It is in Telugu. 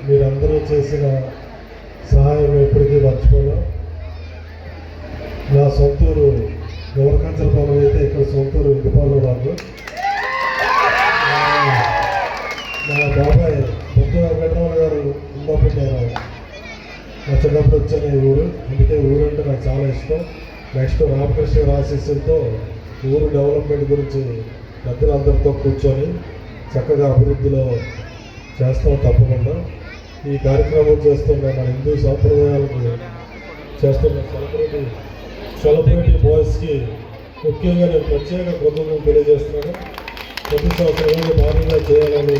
మీరందరూ చేసిన సహాయం ఎప్పటికీ మర్చిపోలేం. నా సొంతూరు గోవర్కంచలపాలెం అయితే ఇక్కడ సొంతూరు ఇంటిపాలు నాకు. నా బాబాయ్ బొద్దు వెంకటరమణ గారు ఉన్నప్పుడు నేను నా చిన్నప్పుడు వచ్చాను ఈ ఊరు. అందుకే ఊరు అంటే నాకు చాలా ఇష్టం. నెక్స్ట్ రామకృష్ణ గారి ఆశీస్సులతో ఊరు డెవలప్మెంట్ గురించి పెద్దలందరితో కూర్చొని చక్కగా అభివృద్ధిలో చేస్తాం తప్పకుండా. ఈ కార్యక్రమం చేస్తున్న మన హిందూ సాంప్రదాయాలకు చేస్తున్న సెలబ్రిటీ బాయ్స్కి ముఖ్యంగా నేను ప్రత్యేక కృతజ్ఞతలు తెలియజేస్తున్నాను. ప్రతి సంవత్సరం భారీగా చేయాలని